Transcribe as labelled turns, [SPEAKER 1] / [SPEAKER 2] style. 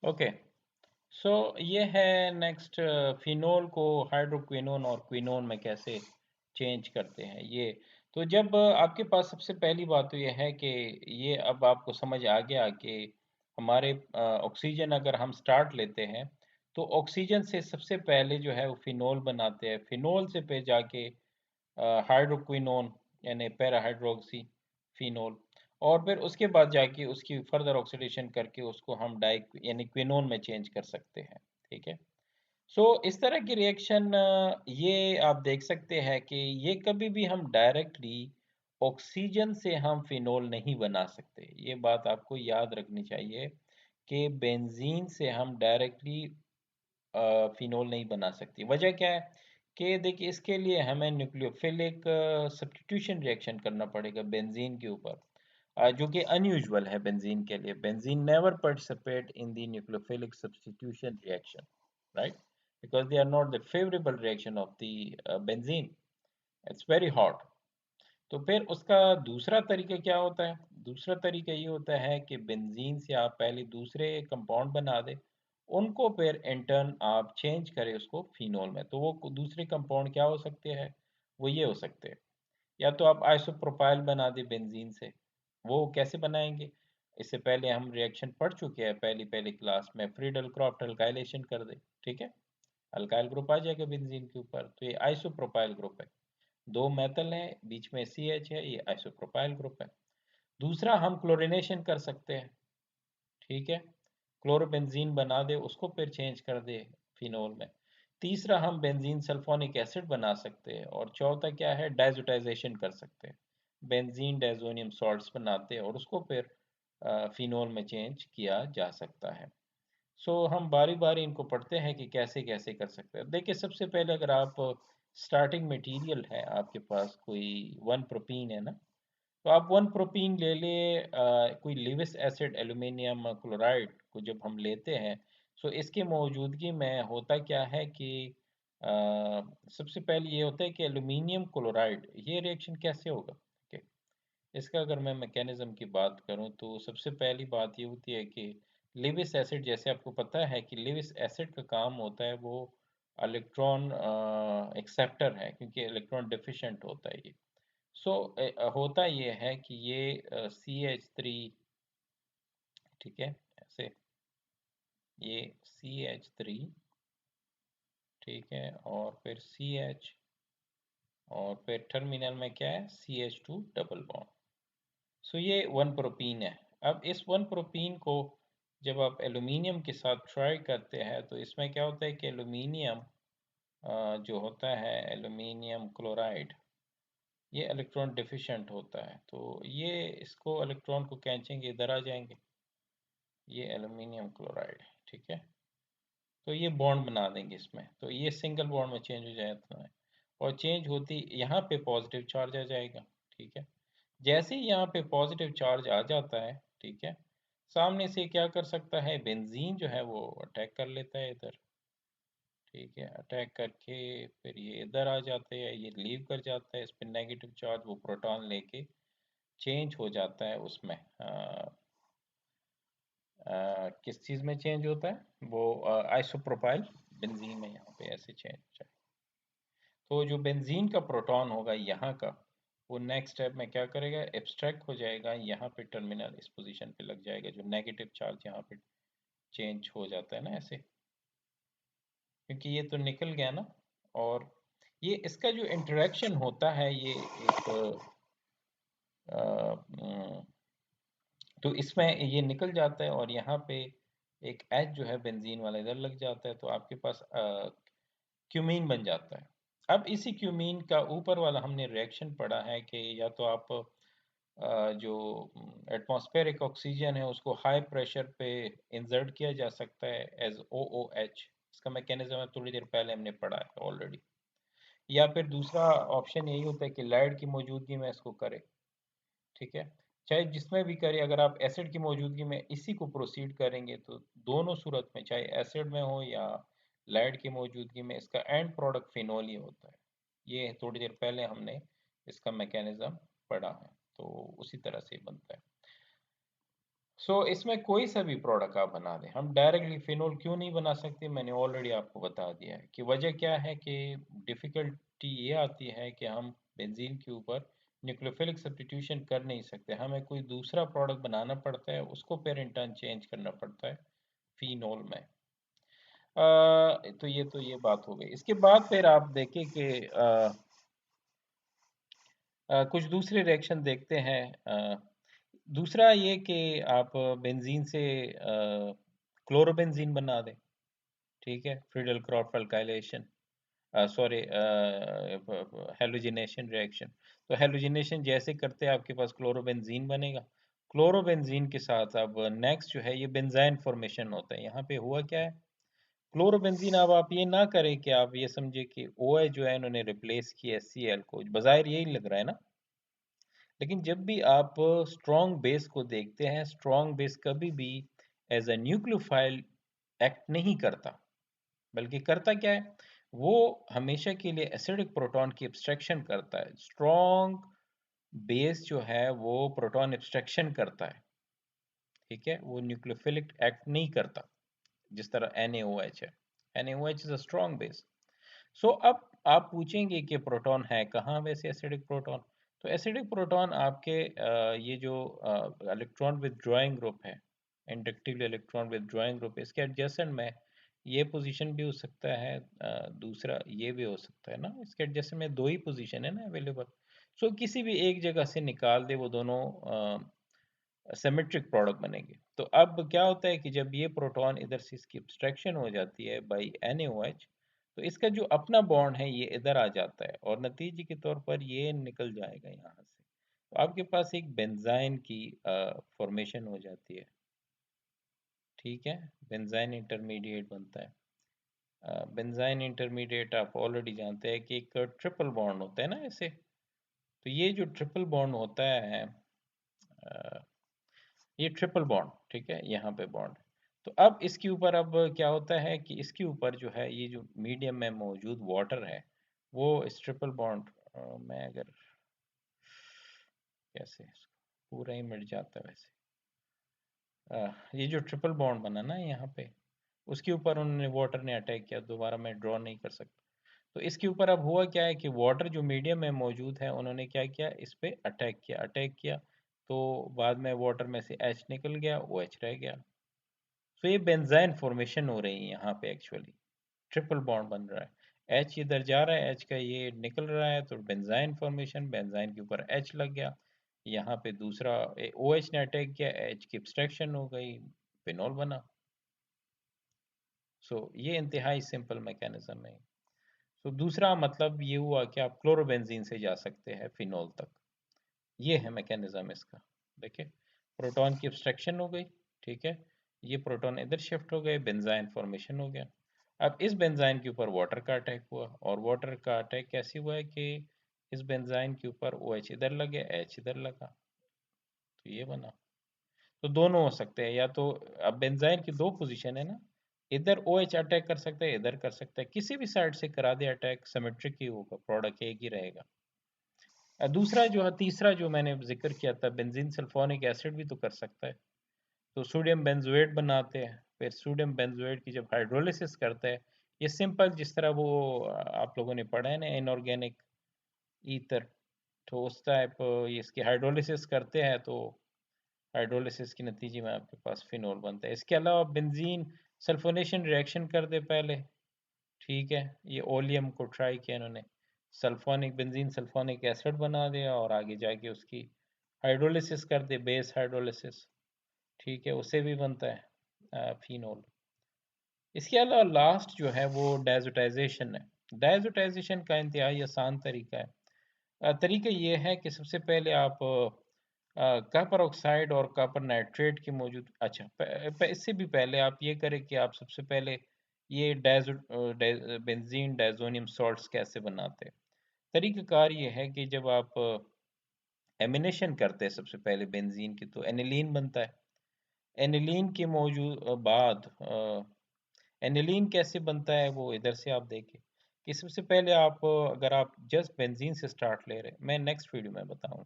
[SPEAKER 1] Okay. सो ये है next, phenol को हाइड्रोक्विनोन और क्विनोन में कैसे चेंज करते हैं ये। तो जब आपके पास सबसे पहली बात तो ये है कि ये अब आपको समझ आ गया कि हमारे ऑक्सीजन अगर हम स्टार्ट लेते हैं तो ऑक्सीजन से सबसे पहले जो है वो फिनोल बनाते हैं, फिनोल से पे जाके हाइड्रोक्विनोन यानी पैरा हाइड्रोक्सी फिनोल, और फिर उसके बाद जाके उसकी फर्दर ऑक्सीडेशन करके उसको हम डाई यानी क्विनोन में चेंज कर सकते हैं। ठीक है। सो इस तरह की रिएक्शन ये आप देख सकते हैं कि ये कभी भी हम डायरेक्टली ऑक्सीजन से हम फिनोल नहीं बना सकते। ये बात आपको याद रखनी चाहिए कि बेंजीन से हम डायरेक्टली फिनोल नहीं बना सकती। वजह क्या है कि देखिए इसके लिए हमें न्यूक्लियोफिलिक सब्स्टिट्यूशन रिएक्शन करना पड़ेगा बेंजीन के ऊपर, जो कि अनयूजुअल है बेंजीन के लिए। Benzene never participate in the nucleophilic substitution reaction, right, because they are not the favorable reaction of the benzene. It's very hot. तो फिर उसका दूसरा तरीका क्या होता है? दूसरा तरीका ये होता है कि बेंजीन से आप पहले दूसरे कंपाउंड बना दें, उनको फिर इन टर्न आप चेंज करें उसको फिनोल में। तो वो दूसरे कंपाउंड क्या हो सकते हैं? वो ये हो सकते हैं, या तो आप आइसोप्रोपाइल बना दें बेंजीन से। वो कैसे बनाएंगे? इससे पहले हम रिएक्शन पढ़ चुके हैं पहली पहली क्लास में, फ्रीडल क्रॉफ्ट अल्काइलेशन कर दे। ठीक है, अल्काइल ग्रुप आ जाएगा बेंजीन के ऊपर, तो ये आइसोप्रोपाइल ग्रुप है। दो मेटल है, बीच में CH है, ये आइसोप्रोपाइल ग्रुप है। दूसरा हम क्लोरीनेशन कर सकते हैं। ठीक है, क्लोरोबेंजीन बना दे, उसको फिर चेंज कर दे फिनोल में। तीसरा हम बेंजीन सल्फोनिक एसिड बना सकते हैं, और चौथा क्या है, डाइजोटाइजेशन कर सकते हैं, बेंजीन डाइजोनियम सॉल्ट्स बनाते हैं और उसको फिर फिनोल में चेंज किया जा सकता है। सो हम बारी बारी इनको पढ़ते हैं कि कैसे कैसे कर सकते हैं। देखिए सबसे पहले अगर आप स्टार्टिंग मटेरियल है आपके पास कोई वन प्रोपीन है ना, तो आप वन प्रोपीन ले ले, कोई लिविस एसिड एल्यूमिनियम क्लोराइड को जब हम लेते हैं, सो इसकी मौजूदगी में होता क्या है कि अ, सबसे पहले ये होता है कि एल्यूमिनियम क्लोराइड ये रिएक्शन कैसे होगा। ठीक है, इसका अगर मैं मैकेनिज्म की बात करूं तो सबसे पहली बात ये होती है कि लिविस एसिड, जैसे आपको पता है कि लिविस एसिड का काम होता है वो इलेक्ट्रॉन एक्सेप्टर है, क्योंकि इलेक्ट्रॉन डिफिशिएंट होता है ये। सो होता ये है कि ये CH3, ठीक है, ऐसे ये CH3, ठीक है, और फिर CH, और फिर टर्मिनल में क्या है, CH2 डबल बॉन्ड। सो ये वन प्रोपीन है। अब इस वन प्रोपीन को जब आप एल्यूमिनियम के साथ ट्राई करते हैं तो इसमें क्या होता है कि एल्यूमिनियम जो होता है एल्यूमिनियम क्लोराइड, ये इलेक्ट्रॉन डिफिशिएंट होता है। तो ये इसको इलेक्ट्रॉन को खींचेंगे, इधर आ जाएंगे, ये एल्यूमिनियम क्लोराइड, ठीक है, तो ये बॉन्ड बना देंगे इसमें, तो ये सिंगल बॉन्ड में चेंज हो जाता है, और चेंज होती यहाँ पे पॉजिटिव चार्ज आ जाएगा। ठीक है, जैसे ही यहाँ पे पॉजिटिव चार्ज आ जाता है, ठीक है, सामने से क्या कर सकता है, बेंजीन जो है वो अटैक कर लेता है इधर। ठीक है, अटैक करके फिर ये इधर आ जाते हैं, ये लीव कर जाता है, इस पर नेगेटिव चार्ज वो प्रोटॉन लेके चेंज हो जाता है उसमें, किस चीज़ में चेंज होता है वो, आइसोप्रोपाइल बेंजीन में यहाँ पे ऐसे चेंज हो जाए। तो जो बेंजीन का प्रोटॉन होगा यहाँ का, वो नेक्स्ट स्टेप में क्या करेगा, एब्स्ट्रैक्ट हो जाएगा, यहाँ पे टर्मिनल इस पोजीशन पे लग जाएगा, जो नेगेटिव चार्ज यहाँ पे चेंज हो जाता है ना ऐसे, क्योंकि ये तो निकल गया ना। और ये इसका जो इंटरेक्शन होता है ये एक तो इसमें ये निकल जाता है, और यहाँ पे एक एच जो है बेंजीन वाला इधर लग जाता है, तो आपके पास क्यूमीन बन जाता है। अब इसी क्यूमीन का ऊपर वाला हमने रिएक्शन पढ़ा है कि या तो आप जो एटमॉस्फेरिक ऑक्सीजन है उसको हाई प्रेशर पे इंसर्ट किया जा सकता है एज OOH। इसका मैकेनिज्म है थोड़ी देर पहले हमने पढ़ा है ऑलरेडी। या फिर दूसरा ऑप्शन यही होता है कि लाइट की मौजूदगी में इसको करें। ठीक है, चाहे जिसमें भी करें, अगर आप एसिड की मौजूदगी में इसी को प्रोसीड करेंगे तो दोनों सूरत में, चाहे एसिड में हो या लाइट की मौजूदगी में, इसका एंड प्रोडक्ट फिनोल ही होता है। ये थोड़ी देर पहले हमने इसका मैकेनिज्म पढ़ा है, तो उसी तरह से बनता है। इसमें कोई सा भी प्रोडक्ट आप बना दें, हम डायरेक्टली फिनोल क्यों नहीं बना सकते, मैंने ऑलरेडी आपको बता दिया है कि वजह क्या है कि डिफ़िकल्टी ये आती है कि हम बेंजीन के ऊपर न्यूक्लियोफिलिक सब्स्टिट्यूशन कर नहीं सकते, हमें कोई दूसरा प्रोडक्ट बनाना पड़ता है, उसको पेरेंट टर्न चेंज करना पड़ता है फिनोल में। तो ये बात हो गई। इसके बाद फिर आप देखें कि कुछ दूसरे रिएक्शन देखते हैं। दूसरा ये कि आप बेंजीन से क्लोरोबेंजीन बना दें, ठीक है, Friedel Crafts alkylation, sorry, halogenation reaction. तो हेलोजिनेशन जैसे करते हैं आपके पास क्लोरोबेंजीन बनेगा। क्लोरोबेंजीन के साथ अब नेक्स्ट जो है ये बेंजाइन फॉर्मेशन होता है। यहाँ पे हुआ क्या है, क्लोरोबेंजीन, अब आप ये ना करें कि आप ये समझे कि OH जो है इन्होंने रिप्लेस किया HCl को, बज़ाहिर यही लग रहा है ना, लेकिन जब भी आप स्ट्रॉन्ग बेस को देखते हैं, स्ट्रॉन्ग बेस कभी भी एज अ न्यूक्लियोफाइल एक्ट नहीं करता, बल्कि करता क्या है, वो हमेशा के लिए एसिडिक प्रोटॉन की एब्स्ट्रैक्शन करता है। स्ट्रॉन्ग बेस जो है वो प्रोटॉन एब्स्ट्रैक्शन करता है, ठीक है, वो न्यूक्लियोफिलिक एक्ट नहीं करता जिस तरह NaOH है। NaOH is a strong base. अब आप पूछेंगे कि प्रोटॉन है कहाँ वैसे एसिडिक प्रोटॉन। तो एसिडिक प्रोटॉन आपके ये जो इलेक्ट्रॉन विथड्रॉइंग ग्रुप है, इंडक्टिव इलेक्ट्रॉन विथड्रॉइंग ग्रुप, इसके एडजेसेंट में ये पोजीशन भी हो सकता है, दूसरा ये भी हो सकता है ना, इसके एडजेसेंट में दो ही पोजीशन है ना अवेलेबल। किसी भी एक जगह से निकाल दे, वो दोनों सिमेट्रिक प्रोडक्ट बनेंगे। तो अब क्या होता है कि जब ये प्रोटॉन इधर से इसकी एब्स्ट्रैक्शन हो जाती है बाई NaOH, तो इसका जो अपना बॉन्ड है ये इधर आ जाता है और नतीजे के तौर पर ये निकल जाएगा यहाँ से। तो आपके पास एक बेंजाइन की फॉर्मेशन हो जाती है, ठीक है, बेंजाइन इंटरमीडिएट बनता है। बेंजाइन इंटरमीडिएट आप ऑलरेडी जानते हैं कि एक ट्रिपल बॉन्ड होता है ना ऐसे। तो ये जो ट्रिपल बॉन्ड होता है, ये ट्रिपल बॉन्ड, ठीक है, यहाँ पे बॉन्ड। तो अब इसके ऊपर अब क्या होता है कि इसके ऊपर जो है ये जो मीडियम में मौजूद वाटर है, वो इस ट्रिपल बॉन्ड में अगर कैसे पूरा ही मिट जाता है वैसे, ये जो ट्रिपल बॉन्ड बना ना यहाँ पे, उसके ऊपर उन्होंने वाटर ने अटैक किया, दोबारा मैं ड्रॉ नहीं कर सकता। तो इसके ऊपर अब हुआ क्या है कि वाटर जो मीडियम में मौजूद है, उन्होंने क्या किया, इस पे अटैक किया। तो बाद में वाटर में से H निकल गया, OH रह गया। तो ये बेंजाइन फॉर्मेशन हो रही है यहाँ पे, एक्चुअली ट्रिपल बॉन्ड बन रहा है, H इधर जा रहा है, H का ये निकल रहा है, तो बेंजाइन फॉर्मेशन, बेंजाइन के ऊपर H लग गया, यहाँ पे दूसरा OH ने अटैक किया, H की एब्स्ट्रैक्शन हो गई, फिनॉल बना। ये इंतहाई सिंपल मैकेनिज्म है। दूसरा मतलब ये हुआ कि आप क्लोरोबेंजीन से जा सकते हैं फिनॉल तक, ये है मैकेनिज्म इसका। देखिए, प्रोटॉन की एब्स्ट्रैक्शन हो गई, ठीक है, ये प्रोटॉन इधर शिफ्ट हो गए, बेंजाइन फॉर्मेशन हो गया। अब इस बेंजाइन के ऊपर वाटर का अटैक हुआ, और वाटर का अटैक कैसे हुआ है कि इस बेंजाइन के ऊपर OH इधर लगे, H इधर लगा, तो ये बना। तो दोनों हो सकते हैं, या तो अब बेंजाइन की दो पोजीशन है ना, इधर OH अटैक कर सकता है, इधर कर सकता है, किसी भी साइड से करा दे अटैक, सिमेट्रिक ही होगा, प्रोडक्ट एक ही रहेगा। दूसरा जो है, तीसरा जो मैंने जिक्र किया था, बेंजीन सल्फोनिक एसिड भी तो कर सकता है। तो सोडियम बेंजोएट बनाते हैं, फिर सोडियम बेंजोएट की जब हाइड्रोलिसिस करते हैं, ये सिंपल जिस तरह वो आप लोगों ने पढ़ा है ना, इनऑर्गेनिक ईथर, तो उस टाइप ये इसकी हाइड्रोलिसिस करते हैं, तो हाइड्रोलिसिस के नतीजे में आपके पास फिनोल बनता है। इसके अलावा बेंजीन सल्फोनेशन रिएक्शन कर दे पहले, ठीक है, ये ओलियम को ट्राई किया इन्होंने, सल्फोनिक बेंजीन सल्फोनिक एसिड बना दिया, और आगे जाके उसकी हाइड्रोलिसिस कर दे, बेस हाइड्रोलिसिस, ठीक है, उससे भी बनता है फिनोल। इसके अलावा लास्ट जो है वो डायजोटाइजेशन है। डायजोटाइजेशन का इंतहाई आसान तरीका है। तरीका ये है कि सबसे पहले आप कॉपर ऑक्साइड और कॉपर नाइट्रेट की मौजूद, अच्छा, इससे भी पहले आप ये करें कि आप सबसे पहले ये बेंजीन डायजोनियम सॉल्ट्स कैसे बनाते हैं। तरीकाकार ये है कि जब आप एमिनेशन करते हैं सबसे पहले बेंजीन की, तो एनिलीन बनता है। एनिलीन के मौजूद बाद एनिलीन कैसे बनता है वो इधर से आप देखें कि सबसे पहले आप अगर आप जस्ट बेंजीन से स्टार्ट ले रहे हैं, मैं नेक्स्ट वीडियो में बताऊंगा।